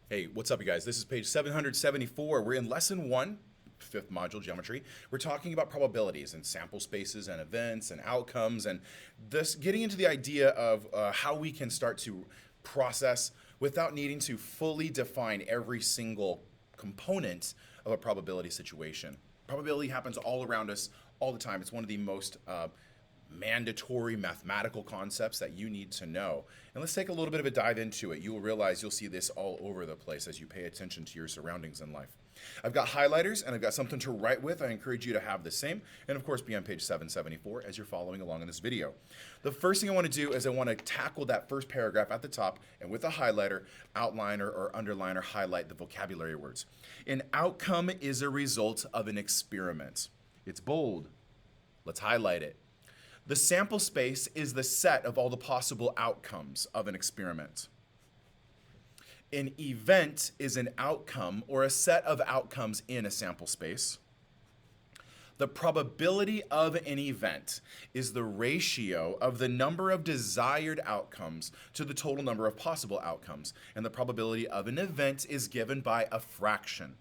Hey, what's up, you guys? This is page 774. We're in lesson one, fifth module, geometry. We're talking about probabilities and sample spaces and events and outcomes, and this getting into the idea of how we can start to process without needing to fully define every single component of a probability situation. Probability happens all around us all the time. It's one of the most mandatory mathematical concepts that you need to know. And let's take a little bit of a dive into it. You will realize you'll see this all over the place as you pay attention to your surroundings in life. I've got highlighters and I've got something to write with. I encourage you to have the same. And of course, be on page 774 as you're following along in this video. The first thing I want to do is I want to tackle that first paragraph at the top and with a highlighter, outline or underline or highlight the vocabulary words. An outcome is a result of an experiment. It's bold. Let's highlight it. The sample space is the set of all the possible outcomes of an experiment. An event is an outcome or a set of outcomes in a sample space. The probability of an event is the ratio of the number of desired outcomes to the total number of possible outcomes. And the probability of an event is given by a fraction.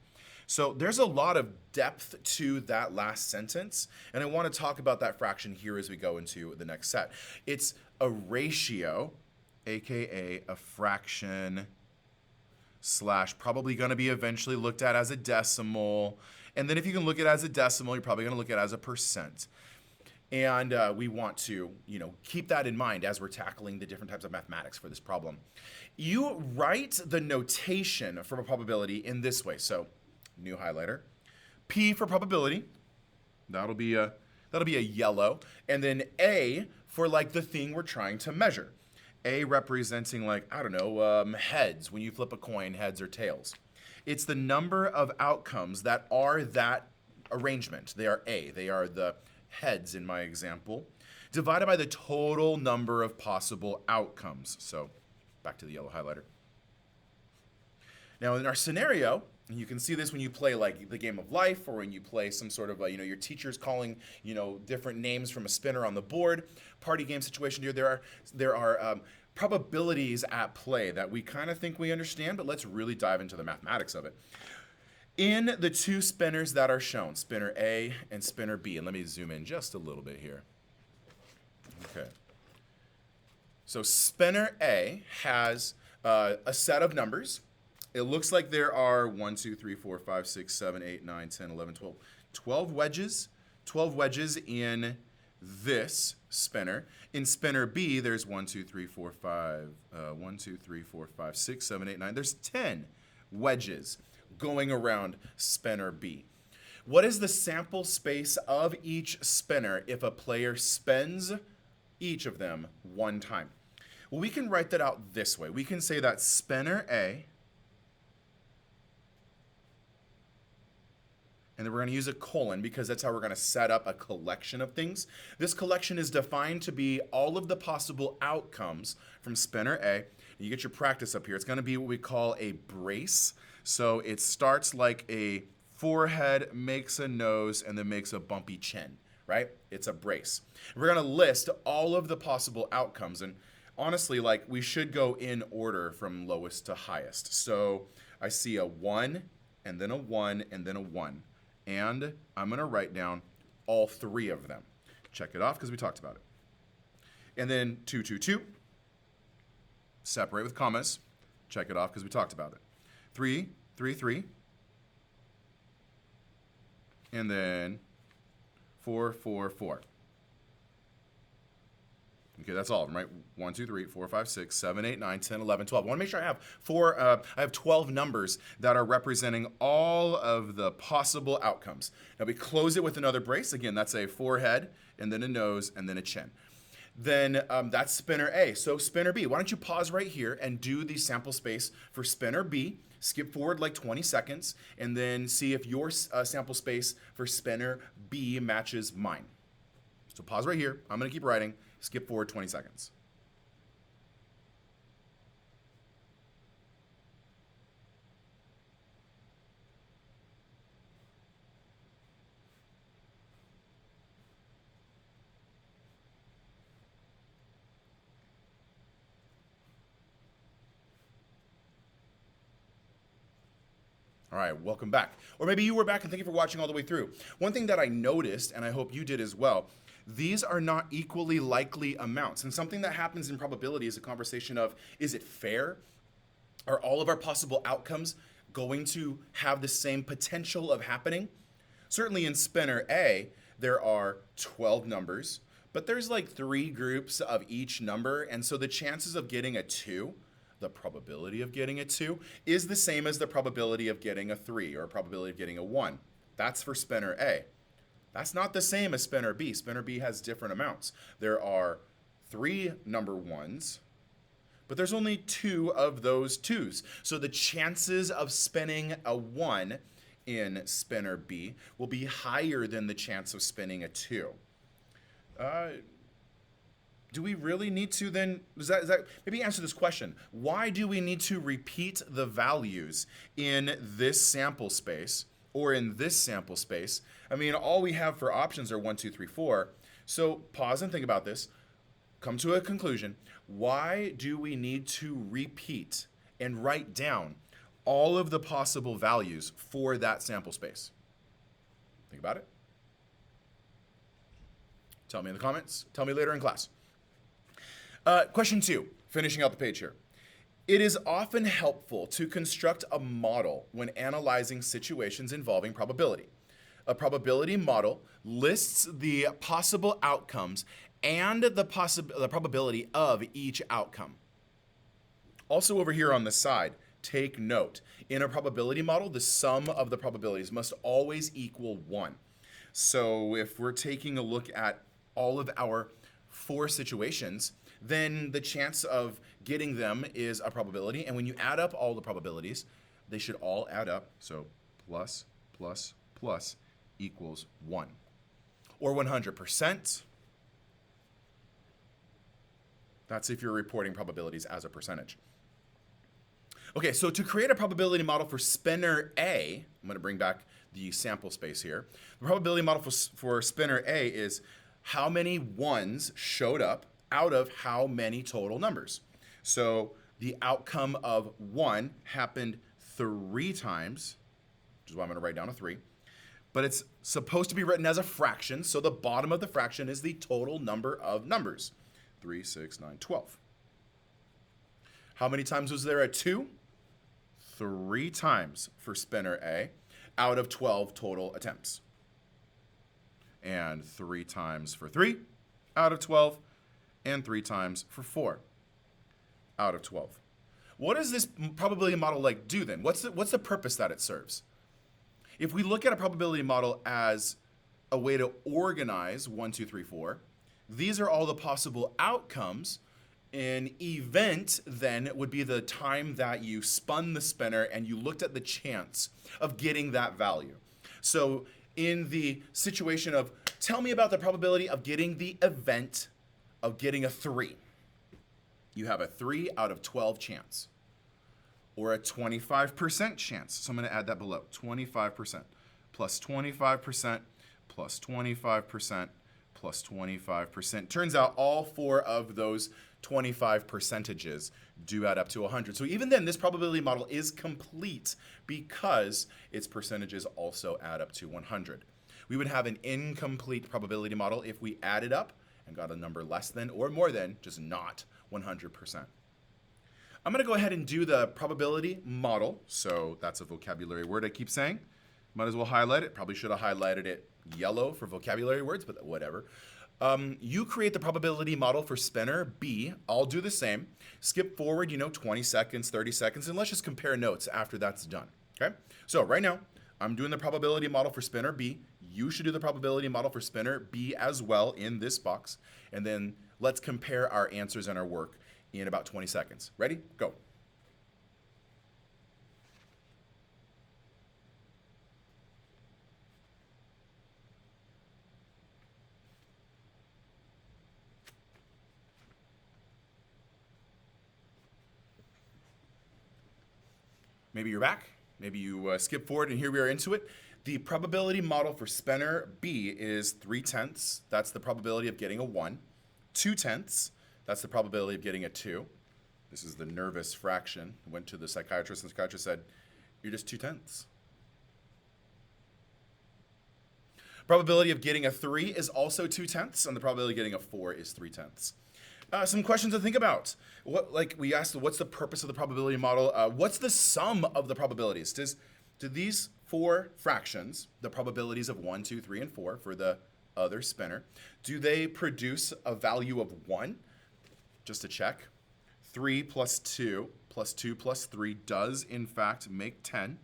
So there's a lot of depth to that last sentence, and I want to talk about that fraction here as we go into the next set. It's a ratio, aka a fraction, slash probably going to be eventually looked at as a decimal, and then if you can look at it as a decimal, you're probably going to look at it as a percent. And we want to, keep that in mind as we're tackling the different types of mathematics for this problem. You write the notation for a probability in this way. So new highlighter. P for probability. That'll be a yellow. And then A for like the thing we're trying to measure. A representing like, I don't know, heads. When you flip a coin, heads or tails. It's the number of outcomes that are that arrangement. They are A. They are the heads in my example, divided by the total number of possible outcomes. So back to the yellow highlighter. Now in our scenario, and you can see this when you play like the game of life or when you play some sort of, your teacher's calling, different names from a spinner on the board, party game situation here. There are probabilities at play that we kind of think we understand, but let's really dive into the mathematics of it. In the two spinners that are shown, spinner A and spinner B, and let me zoom in just a little bit here. Okay. So spinner A has a set of numbers. It looks like there are 1, 2, 3, 4, 5, 6, 7, 8, 9, 10, 11, 12. 12 wedges. 12 wedges in this spinner. In spinner B, there's 1, 2, 3, 4, 5, 1, 2, 3, 4, 5, 6, 7, 8, 9. There's 10 wedges going around spinner B. What is the sample space of each spinner if a player spins each of them one time? Well, we can write that out this way. We can say that spinner A, and then we're going to use a colon because that's how we're going to set up a collection of things. This collection is defined to be all of the possible outcomes from spinner A. You get your practice up here. It's going to be what we call a brace. So it starts like a forehead, makes a nose, and then makes a bumpy chin, right? It's a brace. We're going to list all of the possible outcomes. And honestly, like we should go in order from lowest to highest. So I see a 1, and then a 1, and then a 1. And I'm going to write down all 3 of them. Check it off because we talked about it. And then 2, 2, 2. Separate with commas. Check it off because we talked about it. 3, 3, 3. And then 4, 4, 4. Okay, that's all of them, right? 1, 2, 3, 4, 5, 6, 7, 8, 9, 10, 11, 12. I want to make sure I have 12 numbers that are representing all of the possible outcomes. Now we close it with another brace. Again, that's a forehead, and then a nose, and then a chin. Then that's spinner A. So spinner B, why don't you pause right here and do the sample space for spinner B. Skip forward like 20 seconds, and then see if your sample space for spinner B matches mine. So pause right here. I'm going to keep writing. Skip forward 20 seconds. All right, welcome back. Or maybe you were back and thank you for watching all the way through. One thing that I noticed, and I hope you did as well, these are not equally likely amounts. And something that happens in probability is a conversation of, is it fair? Are all of our possible outcomes going to have the same potential of happening? Certainly in spinner A, there are 12 numbers, but there's like 3 groups of each number, and so the chances of getting a 2, the probability of getting a 2, is the same as the probability of getting a 3 or a probability of getting a 1. That's for spinner A. That's not the same as spinner B. Spinner B has different amounts. There are 3 number 1s, but there's only 2 of those 2s. So the chances of spinning a 1 in spinner B will be higher than the chance of spinning a 2. Do we really need to then, maybe answer this question. Why do we need to repeat the values in this sample space or in this sample space? I mean, all we have for options are 1, 2, 3, 4. So pause and think about this. Come to a conclusion. Why do we need to repeat and write down all of the possible values for that sample space? Think about it. Tell me in the comments. Tell me later in class. Question 2, finishing out the page here. It is often helpful to construct a model when analyzing situations involving probability. A probability model lists the possible outcomes and the probability of each outcome. Also over here on the side, take note. In a probability model, the sum of the probabilities must always equal 1. So if we're taking a look at all of our 4 situations, then the chance of getting them is a probability. And when you add up all the probabilities, they should all add up. So plus, plus, plus equals 1. Or 100%. That's if you're reporting probabilities as a percentage. Okay, so to create a probability model for spinner A, I'm going to bring back the sample space here. The probability model for spinner A is how many 1s showed up out of how many total numbers. So the outcome of 1 happened 3 times, which is why I'm going to write down a 3. But it's supposed to be written as a fraction, so the bottom of the fraction is the total number of numbers. 3, 6, 9, 12. How many times was there a 2? 3 times for spinner A out of 12 total attempts. And 3 times for 3 out of 12. And 3 times for 4 out of 12. What does this probability model like do then? What's the purpose that it serves? If we look at a probability model as a way to organize 1, 2, 3, 4, these are all the possible outcomes. An event then would be the time that you spun the spinner and you looked at the chance of getting that value. So in the situation of tell me about the probability of getting the event of getting a 3. You have a 3 out of 12 chance, or a 25% chance. So I'm going to add that below, 25%, plus 25%, plus 25%, plus 25%. Turns out all 4 of those 25 percentages do add up to 100. So even then, this probability model is complete because its percentages also add up to 100. We would have an incomplete probability model if we added up and got a number less than or more than, just not 100%. I'm going to go ahead and do the probability model. So that's a vocabulary word I keep saying. Might as well highlight it. Probably should have highlighted it yellow for vocabulary words, but whatever. You create the probability model for spinner B. I'll do the same. Skip forward, 20 seconds, 30 seconds, and let's just compare notes after that's done. Okay? So right now, I'm doing the probability model for spinner B. You should do the probability model for spinner B as well in this box. And then let's compare our answers and our work in about 20 seconds. Ready? Go. Maybe you're back. Maybe you skip forward and here we are into it. The probability model for spinner B is 3/10. That's the probability of getting a 1. 2/10. That's the probability of getting a 2. This is the nervous fraction. Went to the psychiatrist and the psychiatrist said, you're just 2/10. Probability of getting a 3 is also 2/10, and the probability of getting a 4 is 3/10. Some questions to think about. We asked, what's the purpose of the probability model? What's the sum of the probabilities? Do these 4 fractions, the probabilities of 1, 2, 3, and 4 for the other spinner, do they produce a value of 1? Just to check. 3 plus 2 plus 2 plus 3 does, in fact, make 10.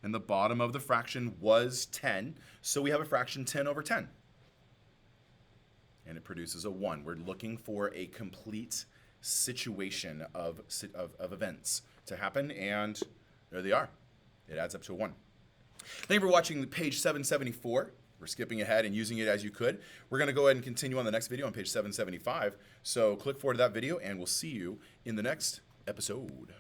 And the bottom of the fraction was 10. So we have a fraction 10 over 10. And it produces a 1. We're looking for a complete situation of events to happen, and there they are. It adds up to a 1. Thank you for watching page 774. We're skipping ahead and using it as you could. We're going to go ahead and continue on the next video on page 775. So click forward to that video, and we'll see you in the next episode.